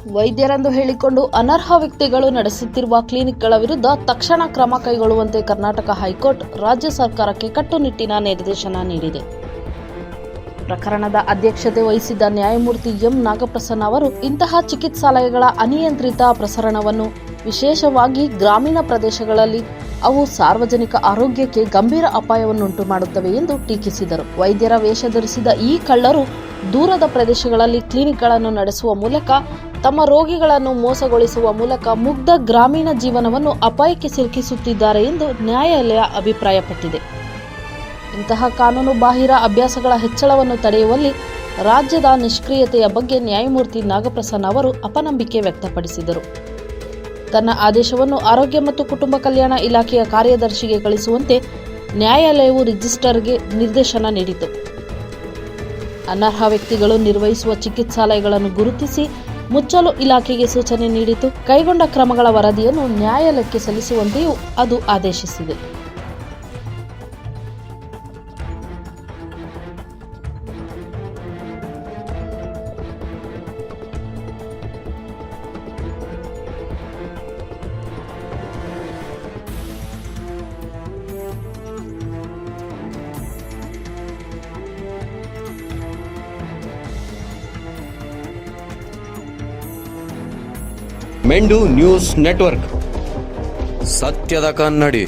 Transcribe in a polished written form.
ವೈದ್ಯರೆಂದು ಹೇಳಿಕೊಂಡು ಅನರ್ಹ ವ್ಯಕ್ತಿಗಳು ನಡೆಸುತ್ತಿರುವ ಕ್ಲಿನಿಕ್ಗಳ ವಿರುದ್ಧ ತಕ್ಷಣ ಕ್ರಮ ಕೈಗೊಳ್ಳುವಂತೆ ಕರ್ನಾಟಕ ಹೈಕೋರ್ಟ್ ರಾಜ್ಯ ಸರ್ಕಾರಕ್ಕೆ ಕಟ್ಟುನಿಟ್ಟಿನ ನಿರ್ದೇಶನ ನೀಡಿದೆ. ಪ್ರಕರಣದ ಅಧ್ಯಕ್ಷತೆ ವಹಿಸಿದ್ದ ನ್ಯಾಯಮೂರ್ತಿ ಎಂ. ನಾಗಪ್ರಸನ್ನ ಅವರು ಇಂತಹ ಚಿಕಿತ್ಸಾಲಯಗಳ ಅನಿಯಂತ್ರಿತ ಪ್ರಸರಣವನ್ನು, ವಿಶೇಷವಾಗಿ ಗ್ರಾಮೀಣ ಪ್ರದೇಶಗಳಲ್ಲಿ ಅವು ಸಾರ್ವಜನಿಕ ಆರೋಗ್ಯಕ್ಕೆ ಗಂಭೀರ ಅಪಾಯವನ್ನುಂಟು ಮಾಡುತ್ತವೆ ಎಂದು ಟೀಕಿಸಿದರು. ವೈದ್ಯರ ವೇಷ ಧರಿಸಿದ ಈ ಕಳ್ಳರು ದೂರದ ಪ್ರದೇಶಗಳಲ್ಲಿ ಕ್ಲಿನಿಕ್ಗಳನ್ನು ನಡೆಸುವ ಮೂಲಕ ತಮ್ಮ ರೋಗಿಗಳನ್ನು ಮೋಸಗೊಳಿಸುವ ಮೂಲಕ ಮುಗ್ಧ ಗ್ರಾಮೀಣ ಜೀವನವನ್ನು ಅಪಾಯಕ್ಕೆ ಸಿಲುಕಿಸುತ್ತಿದ್ದಾರೆ ಎಂದು ನ್ಯಾಯಾಲಯ ಅಭಿಪ್ರಾಯಪಟ್ಟಿದೆ. ಇಂತಹ ಕಾನೂನು ಬಾಹಿರ ಅಭ್ಯಾಸಗಳ ಹೆಚ್ಚಳವನ್ನು ತಡೆಯುವಲ್ಲಿ ರಾಜ್ಯದ ನಿಷ್ಕ್ರಿಯತೆಯ ಬಗ್ಗೆ ನ್ಯಾಯಮೂರ್ತಿ ನಾಗಪ್ರಸನ್ನ ಅವರು ಅಪನಂಬಿಕೆ ವ್ಯಕ್ತಪಡಿಸಿದರು. ತನ್ನ ಆದೇಶವನ್ನು ಆರೋಗ್ಯ ಮತ್ತು ಕುಟುಂಬ ಕಲ್ಯಾಣ ಇಲಾಖೆಯ ಕಾರ್ಯದರ್ಶಿಗೆ ಕಳಿಸುವಂತೆ ನ್ಯಾಯಾಲಯವು ರಿಜಿಸ್ಟ್ರಾರ್ಗೆ ನಿರ್ದೇಶನ ನೀಡಿತು. ಅನರ್ಹ ವ್ಯಕ್ತಿಗಳು ನಿರ್ವಹಿಸುವ ಚಿಕಿತ್ಸಾಲಯಗಳನ್ನು ಗುರುತಿಸಿ ಮುಚ್ಚಲು ಇಲಾಖೆಗೆ ಸೂಚನೆ ನೀಡಿತು. ಕೈಗೊಂಡ ಕ್ರಮಗಳ ವರದಿಯನ್ನು ನ್ಯಾಯಾಲಯಕ್ಕೆ ಸಲ್ಲಿಸುವಂತೆಯೂ ಅದು ಆದೇಶಿಸಿದೆ. ಮೆಂಡು ನ್ಯೂಸ್ ನೆಟ್ವರ್ಕ್, ಸತ್ಯದ ಕನ್ನಡಿ.